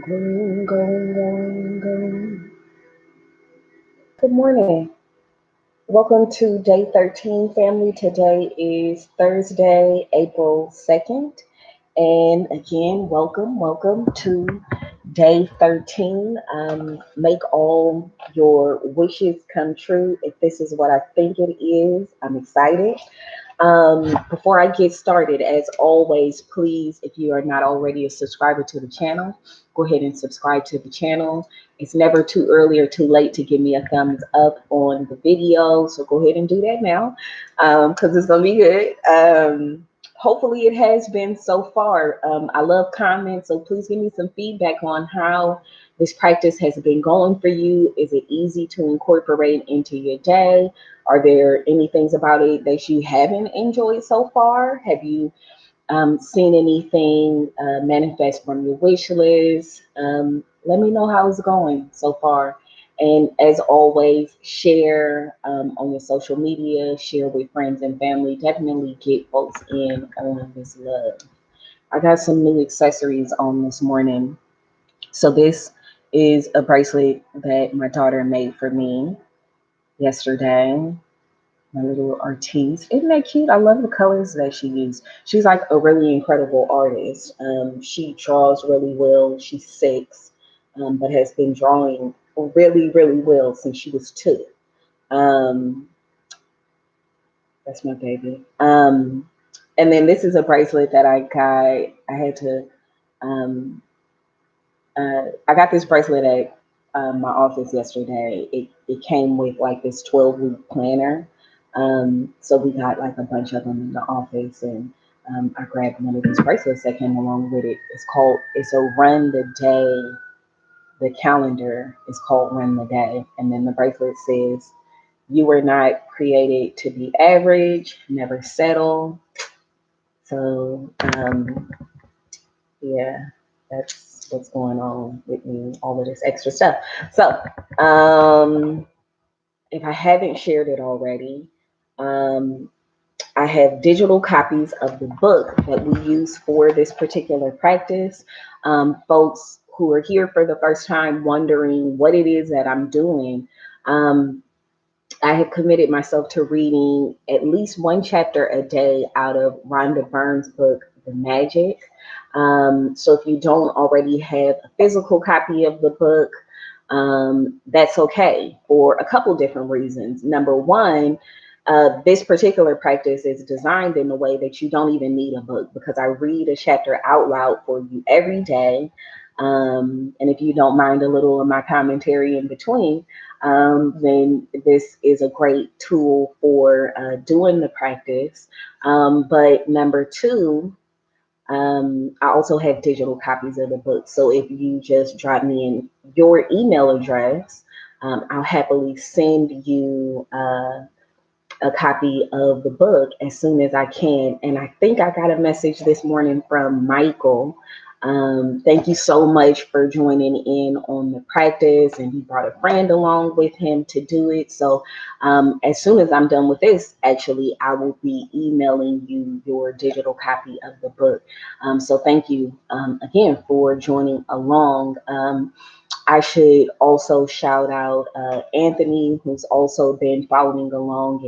Going, going, going, going. Good morning. Welcome to day 13, family. Today is Thursday, April 2nd. And again, welcome to day 13. Make all your wishes come true. If this is what I think it is, I'm excited. Before I get started, as always, please, if you are not already a subscriber to the channel, go ahead and subscribe to the channel. It's never too early or too late to give me a thumbs up on the video. So go ahead and do that now because it's going to be good. Hopefully, it has been so far. I love comments, so please give me some feedback on how this practice has been going for you. Is it easy to incorporate into your day? Are there any things about it that you haven't enjoyed so far? Have you seen anything manifest from your wish list? Let me know how it's going so far. And as always, share on your social media, share with friends and family. Definitely get folks in on this love. I got some new accessories on this morning. So, this is a bracelet that my daughter made for me yesterday, my little artiste. Isn't that cute? I love the colors that she used. She's like a really incredible artist. She draws really well. She's 6, but has been drawing really, really well since she was 2. Um, that's my baby. And then this is a bracelet that I got. I had to. Um, I got this bracelet at my office yesterday. It came with like this 12-week planner. So we got like a bunch of them in the office, and I grabbed one of these bracelets that came along with it. It's a Run the Day. The calendar is called Run the Day, and then the bracelet says, "You were not created to be average. Never settle." So yeah, that's what's going on with me, all of this extra stuff. So, if I haven't shared it already, um, I have digital copies of the book that we use for this particular practice. Folks who are here for the first time wondering what it is that I'm doing, um, I have committed myself to reading at least one chapter a day out of Rhonda Byrne's book, The Magic. So if you don't already have a physical copy of the book, that's okay for a couple different reasons. Number one, this particular practice is designed in a way that you don't even need a book because I read a chapter out loud for you every day. And if you don't mind a little of my commentary in between, then this is a great tool for doing the practice. But number two, I also have digital copies of the book. So if you just drop me in your email address, I'll happily send you a copy of the book as soon as I can. And I think I got a message this morning from Michael. Thank you so much for joining in on the practice. And he brought a friend along with him to do it. So as soon as I'm done with this, actually, I will be emailing you your digital copy of the book. So thank you again for joining along. I should also shout out Anthony, who's also been following along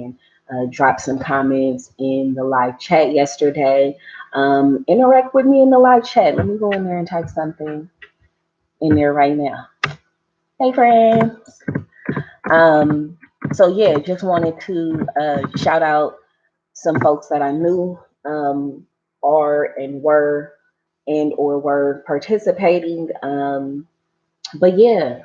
and dropped some comments in the live chat yesterday. Interact with me in the live chat. Let me go in there and type something in there right now. Hey, friends. Um, so, yeah, just wanted to shout out some folks that I knew are and were and or were participating. But yeah,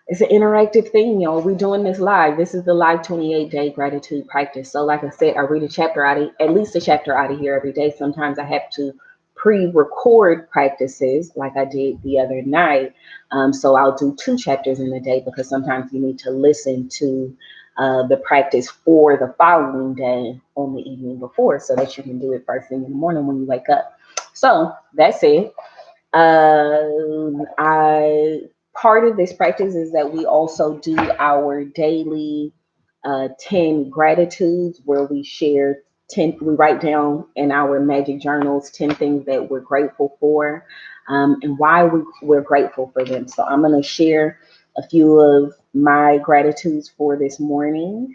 it's an interactive thing, y'all. We're doing this live. This is the live 28-day gratitude practice. So, like I said, I read a chapter out of at least a chapter out of here every day. Sometimes I have to pre-record practices like I did the other night. So I'll do 2 chapters in a day because sometimes you need to listen to the practice for the following day on the evening before so that you can do it first thing in the morning when you wake up. So that's it. I Part of this practice is that we also do our daily 10 gratitudes where we share 10, we write down in our magic journals 10 things that we're grateful for. and why we're grateful for them. So I'm going to share a few of my gratitudes for this morning,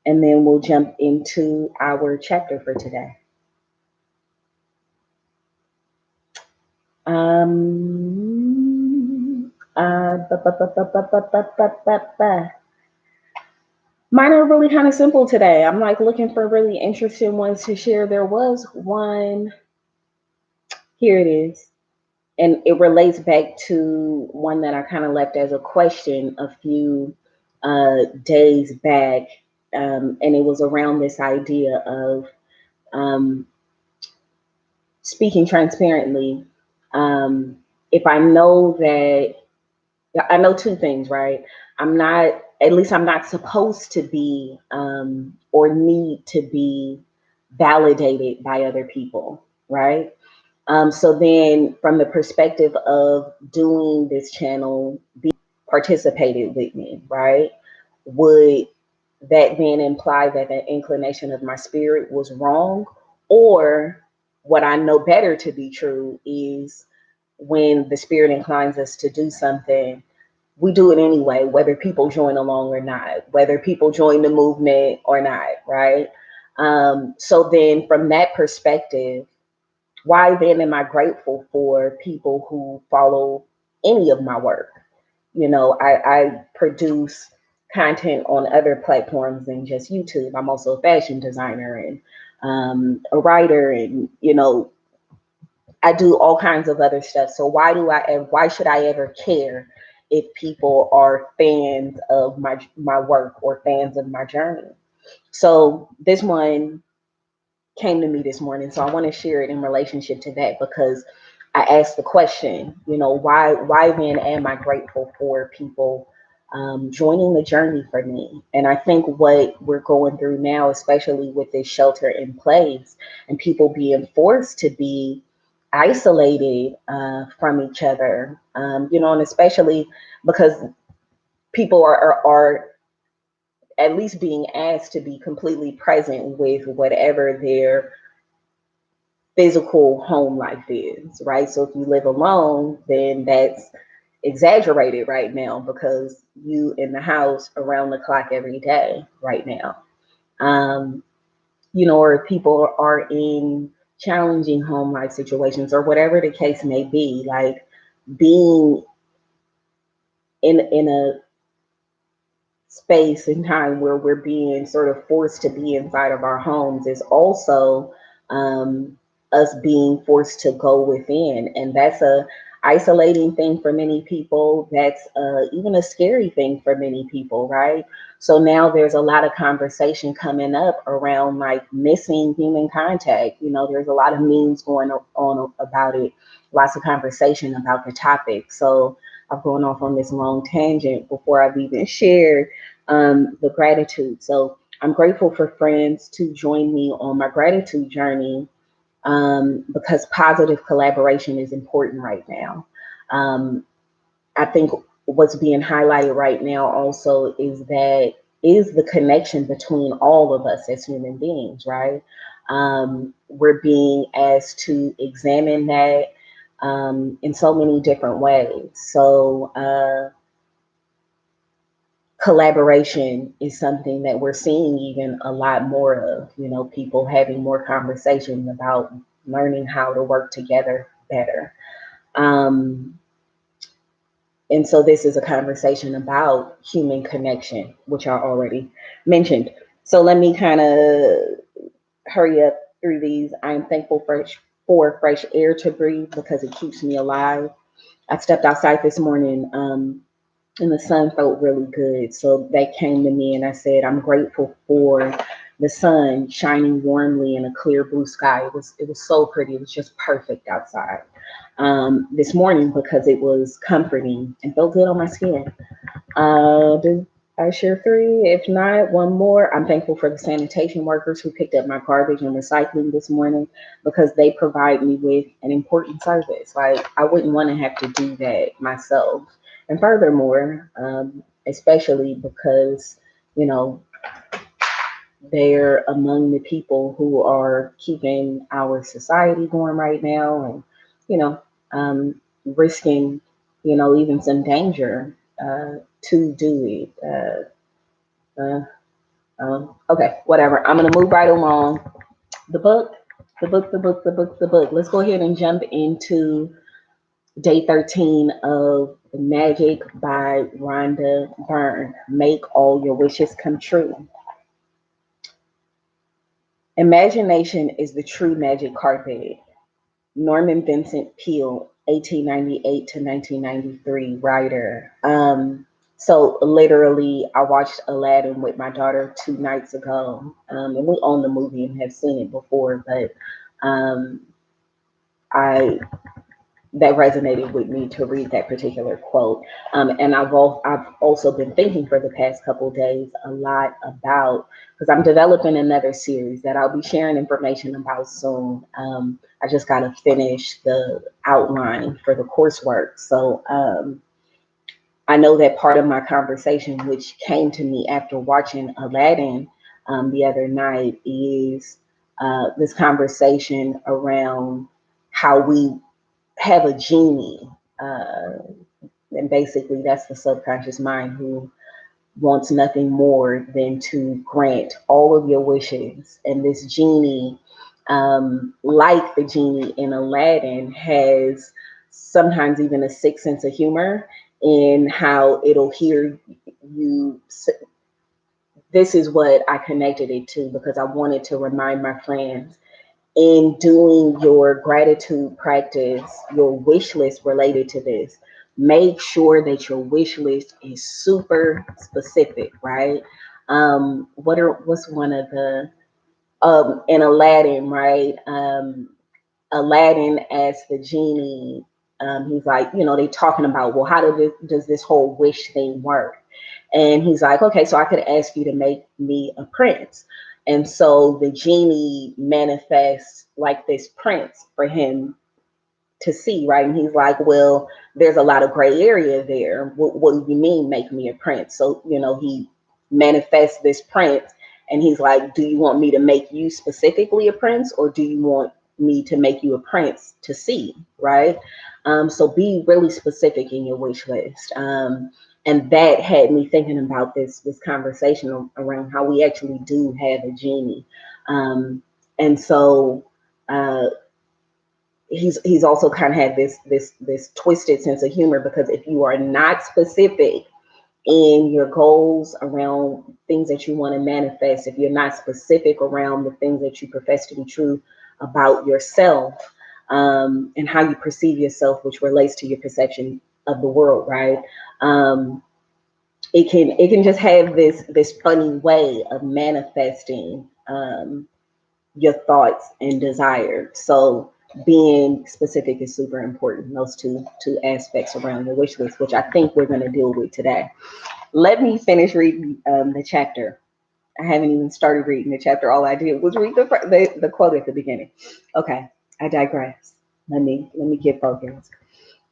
and then we'll jump into our chapter for today. Um, uh, ba- ba- ba- ba- ba- ba- ba- ba- ba- ba. Mine are really kind of simple today. I'm like looking for really interesting ones to share. There was one, here it is. And it relates back to one that I kind of left as a question a few days back. And it was around this idea of um, speaking transparently. Um, if I know that, I know two things, right? I'm not, at least I'm not supposed to be or need to be validated by other people, right? So then, from the perspective of doing this channel, participated with me, right? Would that then imply that the inclination of my spirit was wrong? Or what I know better to be true is when the spirit inclines us to do something, we do it anyway, whether people join along or not, whether people join the movement or not, right? So then, from that perspective, why then am I grateful for people who follow any of my work? You know, I produce content on other platforms than just YouTube. I'm also a fashion designer and a writer, and I do all kinds of other stuff. So why should I ever care if people are fans of my work or fans of my journey? So this one came to me this morning. So I want to share it in relationship to that because I asked the question, why then am I grateful for people joining the journey for me? And I think what we're going through now, especially with this shelter in place and people being forced to be isolated from each other, and especially because people are at least being asked to be completely present with whatever their physical home life is, right? So if you live alone, then that's exaggerated right now because you in the house around the clock every day right now. Um, or if people are in challenging home life situations or whatever the case may be, like being in a space and time where we're being sort of forced to be inside of our homes is also us being forced to go within, and that's a isolating thing for many people. That's even a scary thing for many people, right? So now there's a lot of conversation coming up around like missing human contact. There's a lot of memes going on about it, lots of conversation about the topic. So I've gone off on this long tangent before I've even shared the gratitude. So I'm grateful for friends to join me on my gratitude journey because positive collaboration is important right now. Um, I think what's being highlighted right now also is the connection between all of us as human beings, right? We're being asked to examine that in so many different ways. So collaboration is something that we're seeing even a lot more of, people having more conversations about learning how to work together better. Um, and so this is a conversation about human connection, which I already mentioned. So let me kind of hurry up through these. I'm thankful for fresh air to breathe because it keeps me alive. I stepped outside this morning and the sun felt really good. So that came to me, and I said, I'm grateful for the sun shining warmly in a clear blue sky. It was so pretty. It was just perfect outside this morning because it was comforting and felt good on my skin. Did I share three? If not, one more. I'm thankful for the sanitation workers who picked up my garbage and recycling this morning because they provide me with an important service. Like, I wouldn't want to have to do that myself. And furthermore, especially because, you know, they're among the people who are keeping our society going right now. And, you know, risking, even some danger to do it. Okay, whatever. I'm gonna move right along. The book, the book. Let's go ahead and jump into day 13 of The Magic by Rhonda Byrne. Make all your wishes come true. Imagination is the true magic carpet. Norman Vincent Peale, 1898 to 1993, writer. So literally, I watched Aladdin with my daughter 2 nights ago, and we own the movie and have seen it before, but um, I that resonated with me to read that particular quote. And I've also been thinking for the past couple days a lot about, because I'm developing another series that I'll be sharing information about soon. I just got to finish the outline for the coursework. So I know that part of my conversation, which came to me after watching Aladdin the other night, is this conversation around how we have a genie. Uh, and basically, that's the subconscious mind who wants nothing more than to grant all of your wishes. And this genie, like the genie in Aladdin, has sometimes even a sick sense of humor in how it'll hear you. This is what I connected it to because I wanted to remind my friends in doing your gratitude practice, your wish list related to this, make sure that your wish list is super specific, right? What's one of the in Aladdin, right? Aladdin as the genie, he's like, they talking about, well, how does this whole wish thing work? And he's like, okay, so I could ask you to make me a prince. And so the genie manifests like this prince for him to see, right? And he's like, well, there's a lot of gray area there. What do you mean, make me a prince? So, he manifests this prince and he's like, do you want me to make you specifically a prince or do you want me to make you a prince to see, right? So be really specific in your wish list. And that had me thinking about this conversation around how we actually do have a genie. And so uh, he's also kind of had this twisted sense of humor because if you are not specific in your goals around things that you want to manifest, if you're not specific around the things that you profess to be true about yourself, and how you perceive yourself, which relates to your perception of the world, right? It can just have this funny way of manifesting your thoughts and desires. So being specific is super important. Those two aspects around your wish list, which I think we're going to deal with today. Let me finish reading the chapter. I haven't even started reading the chapter. All I did was read the quote at the beginning. Okay, I digress. Let me get focused.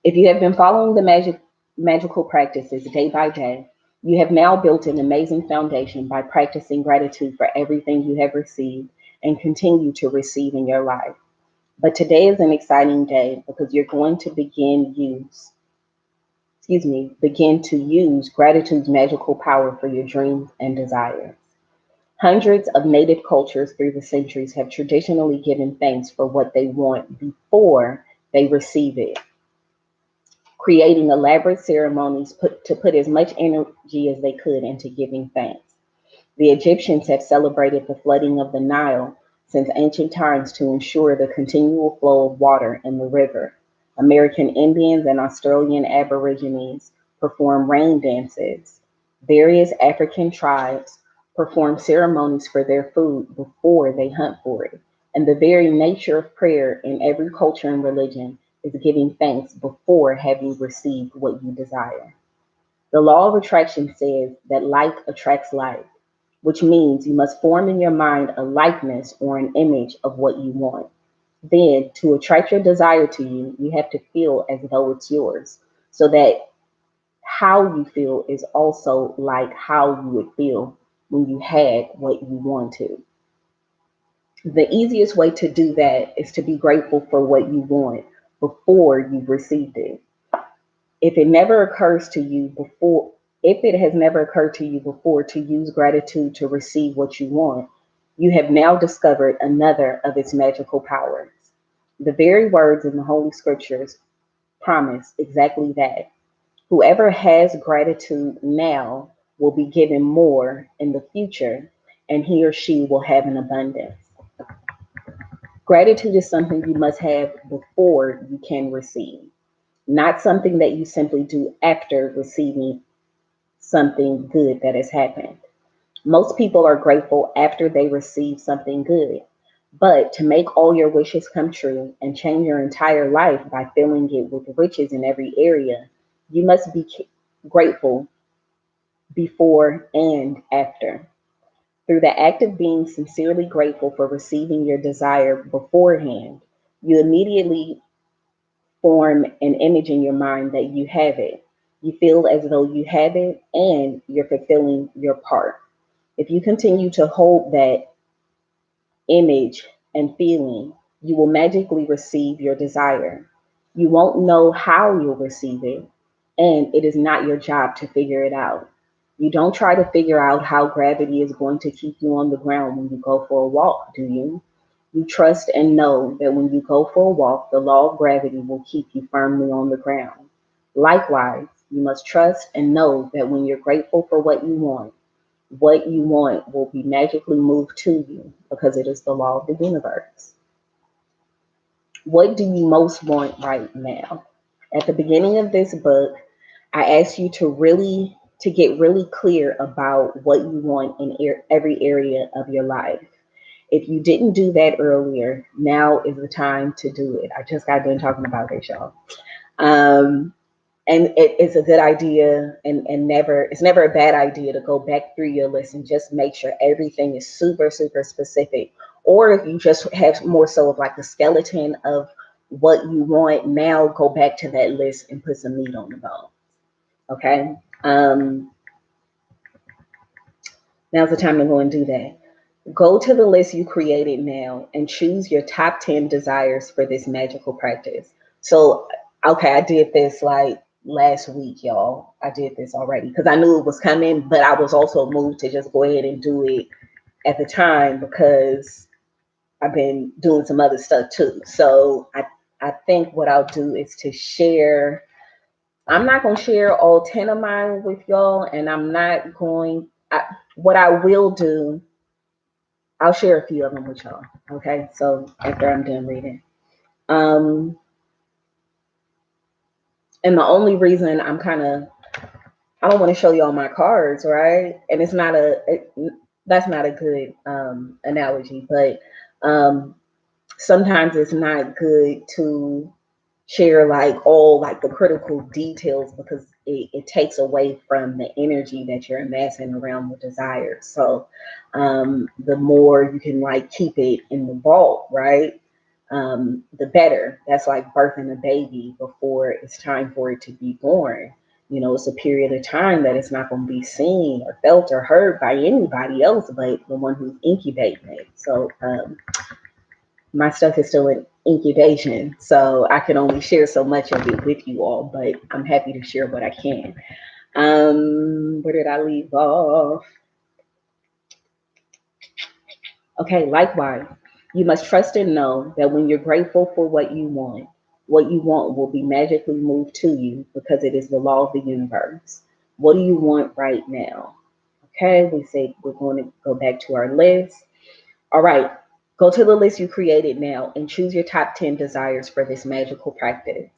If you have been following the magical practices day by day, you have now built an amazing foundation by practicing gratitude for everything you have received and continue to receive in your life. But today is an exciting day because you're going to begin to use gratitude's magical power for your dreams and desires. Hundreds of native cultures through the centuries have traditionally given thanks for what they want before they receive it, creating elaborate ceremonies to put as much energy as they could into giving thanks. The Egyptians have celebrated the flooding of the Nile since ancient times to ensure the continual flow of water in the river. American Indians and Australian Aborigines perform rain dances. Various African tribes perform ceremonies for their food before they hunt for it. And the very nature of prayer in every culture and religion is giving thanks before having received what you desire. The law of attraction says that like attracts like, which means you must form in your mind a likeness or an image of what you want. Then, to attract your desire to you, you have to feel as though it's yours, so that how you feel is also like how you would feel when you had what you wanted. The easiest way to do that is to be grateful for what you want before you've received it. If it never occurs to you before, if it has never occurred to you before to use gratitude to receive what you want, you have now discovered another of its magical powers. The very words in the Holy Scriptures promise exactly that. Whoever has gratitude now will be given more in the future, and he or she will have an abundance. Gratitude is something you must have before you can receive, not something that you simply do after receiving something good that has happened. Most people are grateful after they receive something good. But to make all your wishes come true and change your entire life by filling it with riches in every area, you must be grateful before and after. Through the act of being sincerely grateful for receiving your desire beforehand, you immediately form an image in your mind that you have it. You feel as though you have it and you're fulfilling your part. If you continue to hold that image and feeling, you will magically receive your desire. You won't know how you'll receive it, and it is not your job to figure it out. You don't try to figure out how gravity is going to keep you on the ground when you go for a walk, do you? You trust and know that when you go for a walk, the law of gravity will keep you firmly on the ground. Likewise, you must trust and know that when you're grateful for what you want will be magically moved to you because it is the law of the universe. What do you most want right now? At the beginning of this book, I asked you to get really clear about what you want in every area of your life. If you didn't do that earlier, now is the time to do it. I just got done talking about this, y'all. Um, and it's a good idea and never it's never a bad idea to go back through your list and just make sure everything is super super specific, or if you just have more so of like a skeleton of what you want, now go back to that list and put some meat on the bone. Okay. Now's the time to go and do that. Go to the list you created now and choose your top 10 desires for this magical practice. So, okay, I did this like last week, y'all. I did this already because I knew it was coming, but I was also moved to just go ahead and do it at the time because I've been doing some other stuff too. So, I think what I'll do is to share. I'm not going to share all 10 of mine with y'all, and I'm not going, what I will do, I'll share a few of them with y'all. Okay, so after I'm done reading, um, and the only reason I'm kind of I don't want to show y'all my cards, right? And it's not that's not a good analogy, but um, sometimes it's not good to share like all like the critical details because it takes away from the energy that you're amassing around the desire. So the more you can like keep it in the vault, right? The better. That's like birthing a baby before it's time for it to be born. You know, it's a period of time that it's not going to be seen or felt or heard by anybody else but the one who's incubating it. So my stuff is still in incubation, so I can only share so much of it with you all, but I'm happy to share what I can. Where did I leave off? Okay, likewise, you must trust and know that when you're grateful for what you want will be magically moved to you because it is the law of the universe. What do you want right now? Okay, we say we're going to go back to our list. All right, go to the list you created now and choose your top 10 desires for this magical practice.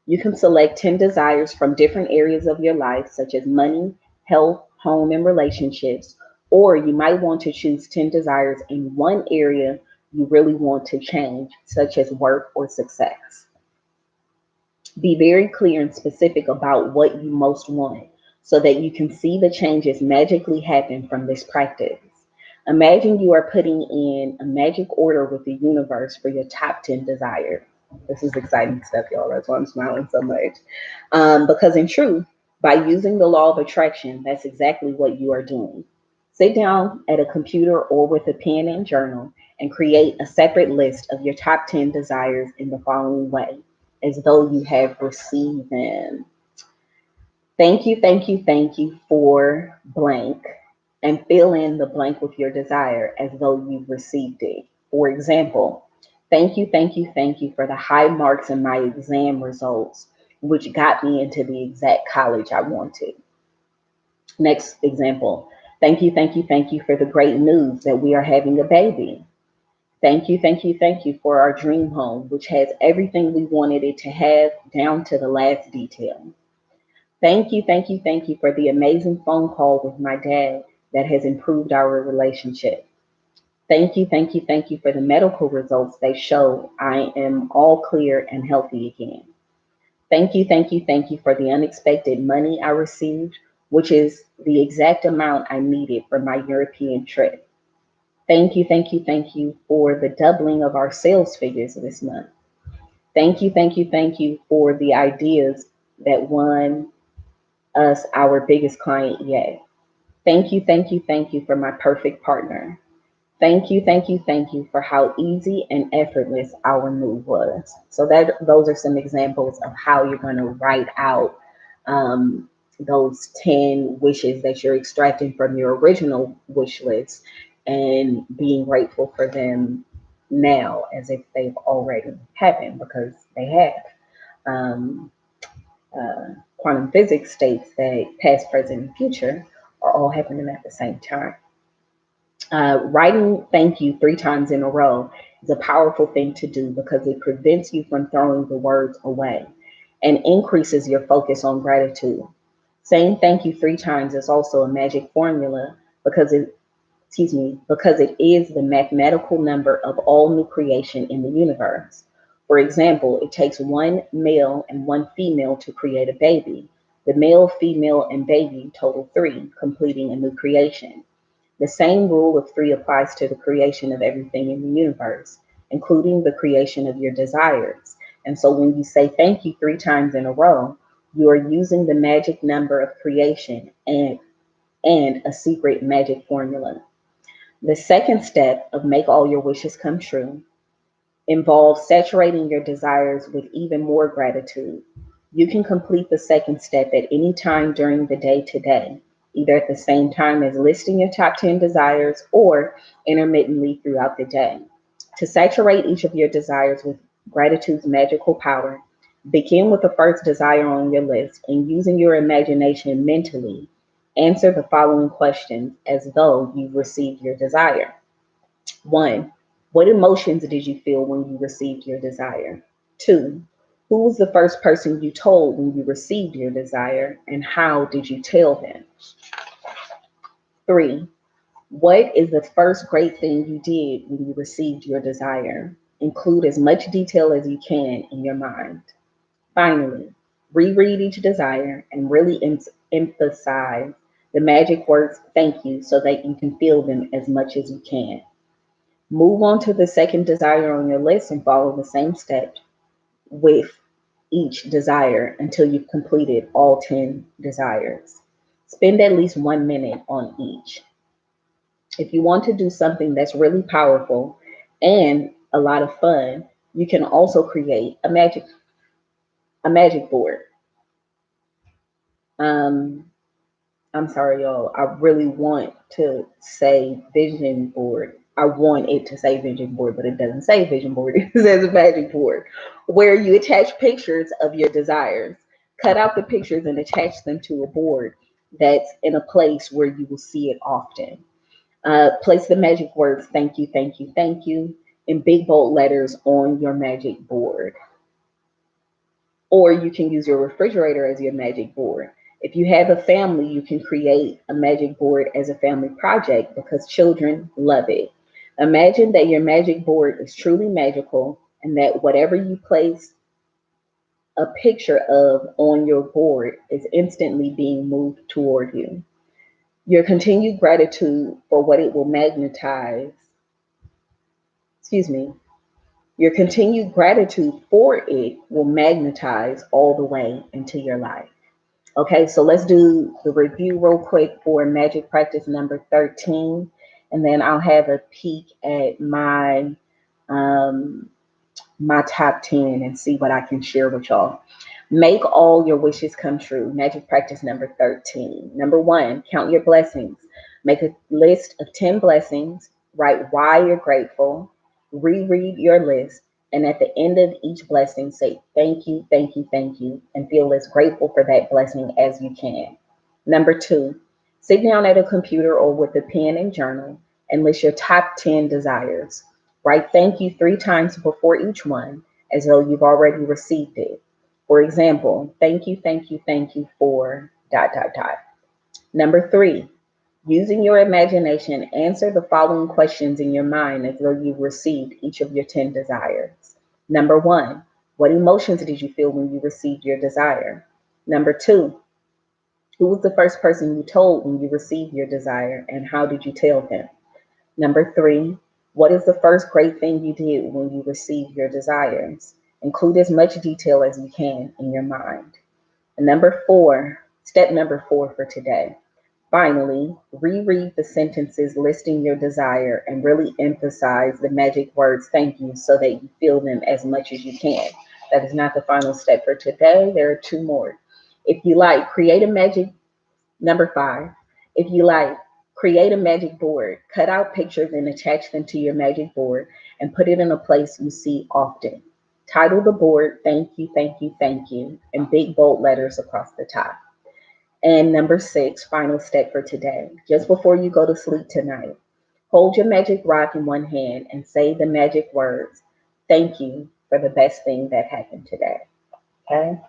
You can select 10 desires from different areas of your life, such as money, health, home, and relationships, or you might want to choose 10 desires in one area you really want to change, such as work or success. Be very clear and specific about what you most want so that you can see the changes magically happen from this practice. Imagine you are putting in a magic order with the universe for your top 10 desires. This is exciting stuff, y'all. That's why I'm smiling so much. Because in truth, by using the law of attraction, that's exactly what you are doing. Sit down at a computer or with a pen and journal and create a separate list of your top 10 desires in the following way. as though you have received them. Thank you for blank, and fill in the blank with your desire as though you've received it. For example, thank you for the high marks in my exam results, which got me into the exact college I wanted. Next example, thank you for the great news that we are having a baby. Thank you for our dream home, which has everything we wanted it to have down to the last detail. Thank you for the amazing phone call with my dad that has improved our relationship. Thank you for the medical results that show I am all clear and healthy again. Thank you for the unexpected money I received, which is the exact amount I needed for my European trip. Thank you for the doubling of our sales figures this month. Thank you for the ideas that won us our biggest client yet. Thank you for my perfect partner. Thank you for how easy and effortless our move was. So that those are some examples of how you're going to write out those 10 wishes that you're extracting from your original wish list and being grateful for them now as if they've already happened because they have. Um, Quantum physics states that past, present, and future are all happening at the same time. Writing thank you 3 times in a row is a powerful thing to do because it prevents you from throwing the words away and increases your focus on gratitude. Saying thank you 3 times is also a magic formula because because it is the mathematical number of all new creation in the universe. For example, it takes one male and one female to create a baby. The male, female, and baby total 3, completing a new creation. The same rule of 3 applies to the creation of everything in the universe, including the creation of your desires. And so when you say thank you 3 times in a row, you are using the magic number of creation and a secret magic formula. The second step of make all your wishes come true involves saturating your desires with even more gratitude. You can complete the second step at any time during the day today, either at the same time as listing your top 10 desires or intermittently throughout the day. To saturate each of your desires with gratitude's magical power, begin with the first desire on your list and using your imagination mentally, answer the following questions as though you've received your desire. 1. What emotions did you feel when you received your desire? 2. Who was the first person you told when you received your desire, and how did you tell them? 3. What is the first great thing you did when you received your desire? Include as much detail as you can in your mind. Finally, reread each desire and really emphasize the magic words thank you so that you can feel them as much as you can. Move on to the second desire on your list and follow the same steps with each desire until you've completed all 10 desires. Spend at least 1 minute on each. If you want to do something that's really powerful and a lot of fun, you can also create a magic board. Um, I'm sorry, y'all. I really want to say vision board. I want it to say vision board, but it doesn't say vision board. It says a magic board where you attach pictures of your desires. Cut out the pictures and attach them to a board that's in a place where you will see it often. Place the magic words thank you in big bold letters on your magic board. Or you can use your refrigerator as your magic board. If you have a family, you can create a magic board as a family project because children love it. Imagine that your magic board is truly magical and that whatever you place a picture of on your board is instantly being moved toward you. Your continued gratitude for what it will magnetize, excuse me, your continued gratitude for it will magnetize all the way into your life. Okay, so let's do the review real quick for magic practice number 13, and then I'll have a peek at my um, my top 10 and see what I can share with y'all. Make all your wishes come true. Magic practice number 13. Number one, count your blessings. Make a list of 10 blessings. Write why you're grateful. Reread your list. And at the end of each blessing, say thank you, thank you, thank you, and feel as grateful for that blessing as you can. Number two, sit down at a computer or with a pen and journal and list your top 10 desires. Write thank you 3 times before each one, as though you've already received it. For example, thank you for dot, dot, dot. Number three, using your imagination, answer the following questions in your mind as though you've received each of your 10 desires. Number one, what emotions did you feel when you received your desire? Number two, who was the first person you told when you received your desire and how did you tell them? Number three, what is the first great thing you did when you received your desires? Include as much detail as you can in your mind. And number four, step number four for today. Finally, reread the sentences listing your desire and really emphasize the magic words thank you so that you feel them as much as you can. That is not the final step for today. There are 2 more. If you like, create a magic number 5. If you like, create a magic board, cut out pictures and attach them to your magic board and put it in a place you see often. Title the board Thank You, Thank You, Thank You in big bold letters across the top. And number 6, final step for today. Just before you go to sleep tonight, hold your magic rock in one hand and say the magic words, thank you for the best thing that happened today. Okay?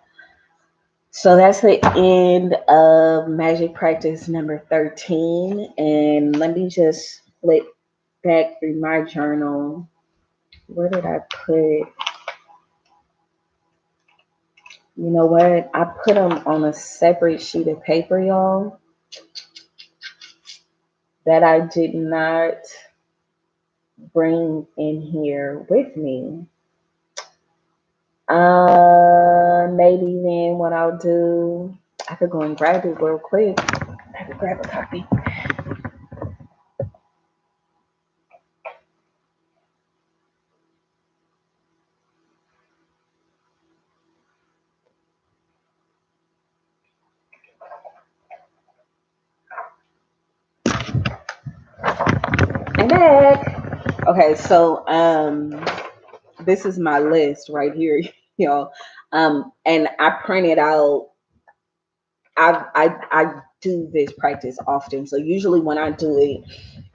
So that's the end of magic practice number 13. And let me just flip back through my journal. Where did I put? You know what? I put them on a separate sheet of paper, y'all, that I did not bring in here with me. Maybe then what I'll do, I could go and grab it real quick. I could grab a copy. I'm back. Okay, so this is my list right here, y'all. And I printed out. I do this practice often. So usually when I do it,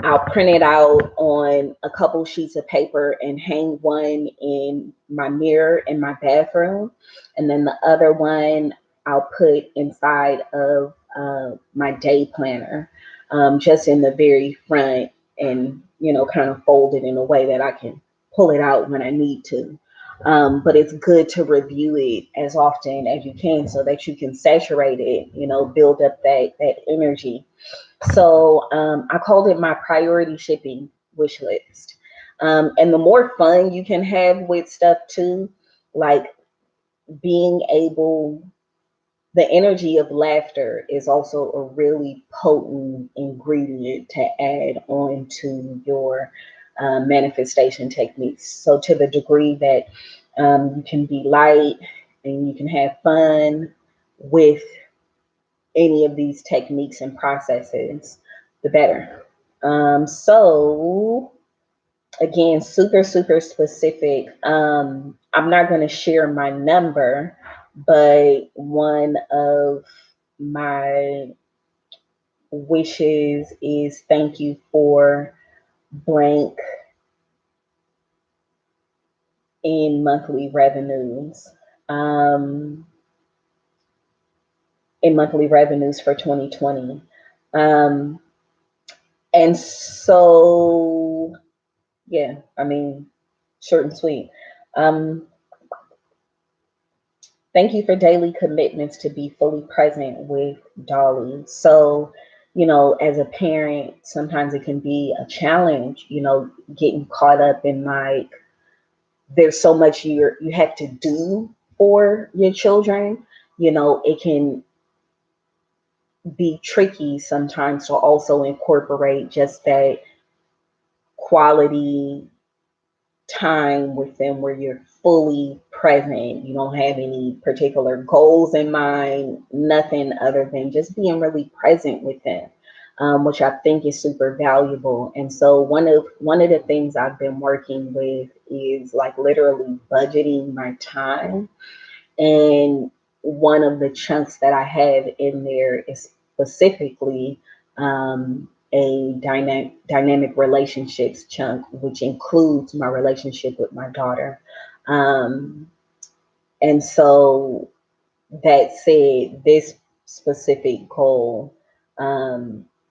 I'll print it out on a couple sheets of paper and hang one in my mirror in my bathroom, and then the other one I'll put inside of my day planner, just in the very front, and kind of fold it in a way that I can pull it out when I need to. But it's good to review it as often as you can so that you can saturate it, build up that energy. So I called it my priority shipping wish list. And the more fun you can have with stuff too, like being able, the energy of laughter is also a really potent ingredient to add on to your manifestation techniques. So to the degree that you can be light and you can have fun with any of these techniques and processes, the better. So again, super, super specific. I'm not going to share my number, but one of my wishes is thank you for blank in monthly revenues. In monthly revenues for 2020. And so, yeah, I mean, short and sweet. Thank you for daily commitments to be fully present with Dolly. So, as a parent, sometimes it can be a challenge, getting caught up in like, there's so much you have to do for your children. It can be tricky sometimes to also incorporate just that quality time with them where you're fully present. You don't have any particular goals in mind, nothing other than just being really present with them, which I think is super valuable. And so one of the things I've been working with is like literally budgeting my time. And one of the chunks that I have in there is specifically a dynamic relationships chunk, which includes my relationship with my daughter. Um, and so that said, this specific goal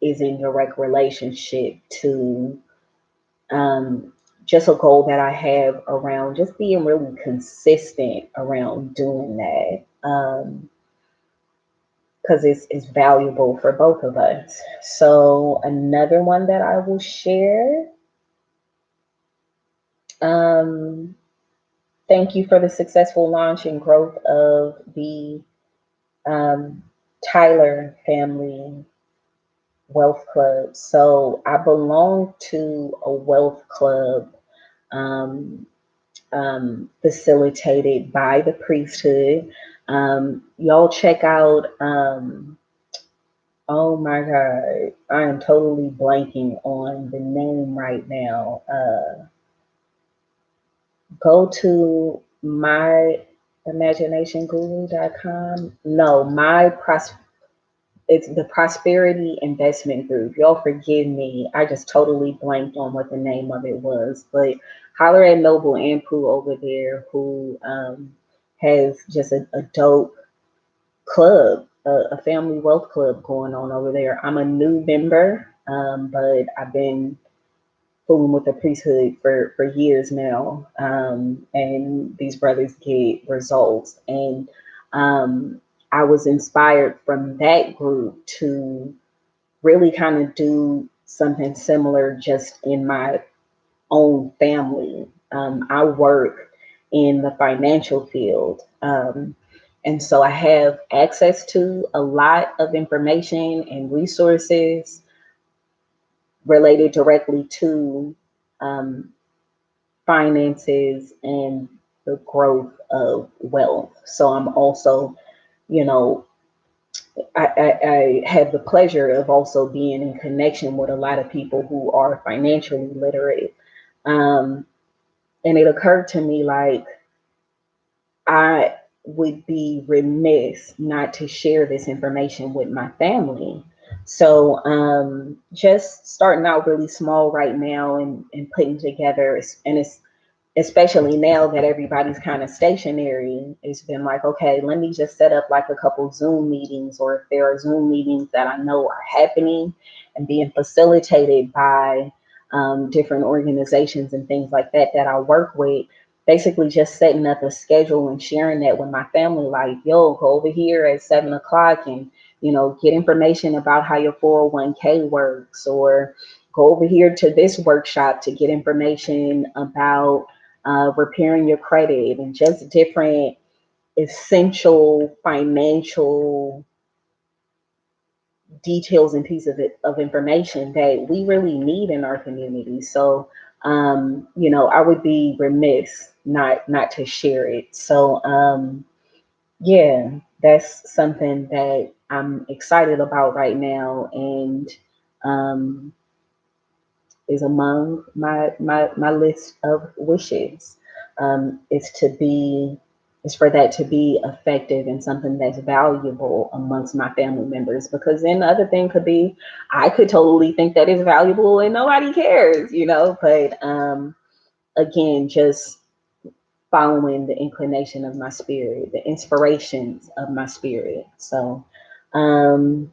is in direct relationship to um, just a goal that I have around just being really consistent around doing that. Because it's valuable for both of us. So another one that I will share. Um, Thank you for the successful launch and growth of the um, Tyler Family Wealth Club. So I belong to a wealth club um, facilitated by the priesthood. Y'all check out. Oh my God, I am totally blanking on the name right now. Go to myimaginationguru.com. No, it's the Prosperity Investment Group. Y'all forgive me. I just totally blanked on what the name of it was. But holler at Noble and Pooh over there, who has just a dope club, a family wealth club going on over there. I'm a new member, but I've been fooling with the priesthood for years now, and these brothers get results. And I was inspired from that group to really kind of do something similar just in my own family. I work in the financial field. And so I have access to a lot of information and resources related directly to um, finances and the growth of wealth. So I'm also, you know, I have the pleasure of also being in connection with a lot of people who are financially literate. Um, and it occurred to me like I would be remiss not to share this information with my family. So just starting out really small right now and putting together, and it's especially now that everybody's kind of stationary, it's been like, okay, let me just set up like a couple Zoom meetings, or if there are Zoom meetings that I know are happening and being facilitated by different organizations and things like that that I work with, basically just setting up a schedule and sharing that with my family, like, yo, go over here at 7 o'clock and, get information about how your 401k works, or go over here to this workshop to get information about repairing your credit, and just different essential financial details and pieces of information that we really need in our community. So, I would be remiss not to share it. So, yeah, that's something that I'm excited about right now, and um, is among my list of wishes. Is to be is for that to be effective and something that's valuable amongst my family members. Because then the other thing could be, I could totally think that it's valuable and nobody cares, But again, just following the inclination of my spirit, the inspirations of my spirit. So. Um,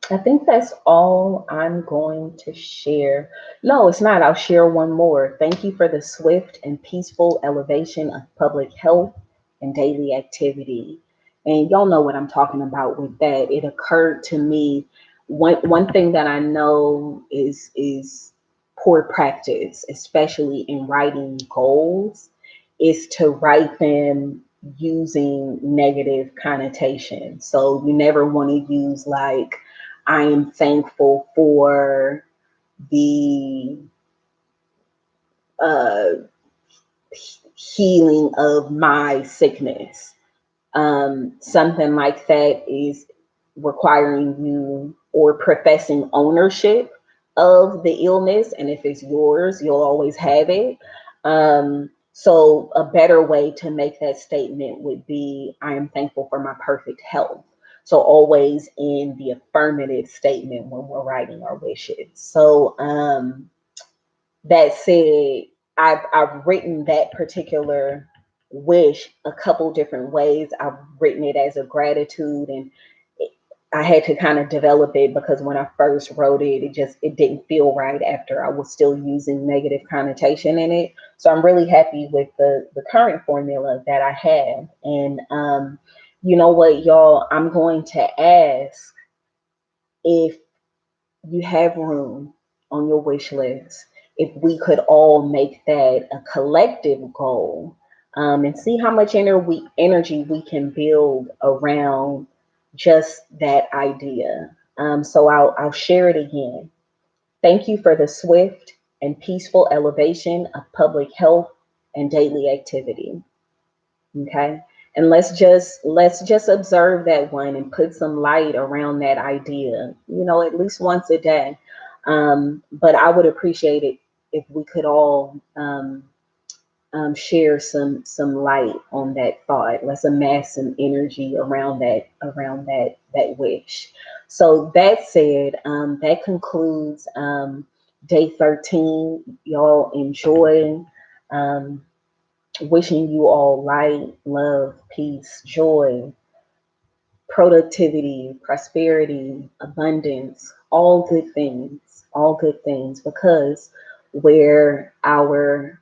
I think that's all I'm going to share. No, it's not. I'll share one more. Thank you for the swift and peaceful elevation of public health and daily activity. And y'all know what I'm talking about with that. It occurred to me, one thing that I know is poor practice, especially in writing goals, is to write them using negative connotation. So you never want to use like, I am thankful for the uh, healing of my sickness. Something like that is requiring you or professing ownership of the illness. And if it's yours, you'll always have it. So, a better way to make that statement would be I am thankful for my perfect health. So, always in the affirmative statement when we're writing our wishes. So, that said, I've written that particular wish a couple different ways. I've written it as a gratitude, and I had to kind of develop it because when I first wrote it, it didn't feel right after I was still using negative connotation in it. So I'm really happy with the current formula that I have. And you know what, y'all, I'm going to ask if you have room on your wish list, if we could all make that a collective goal, and see how much energy we can build around just that idea. So I'll share it again. Thank you for the swift and peaceful elevation of public health and daily activity. Okay. And let's just observe that one and put some light around that idea, at least once a day. But I would appreciate it if we could all share some light on that thought. Let's amass some energy around that wish. So that said, that concludes day 13. Y'all enjoy. Um, Wishing you all light, love, peace, joy, productivity, prosperity, abundance, all good things, because where our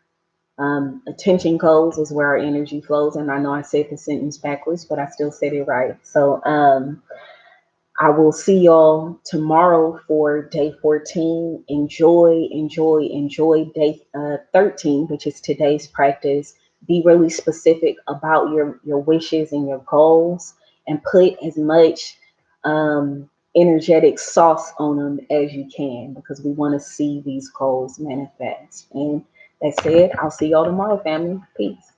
attention goes is where our energy flows. And I know I said the sentence backwards, but I still said it right. So, I will see y'all tomorrow for day 14. Enjoy day 13, which is today's practice. Be really specific about your wishes and your goals, and put as much energetic sauce on them as you can, because we want to see these goals manifest. And that said, I'll see y'all tomorrow, family. Peace.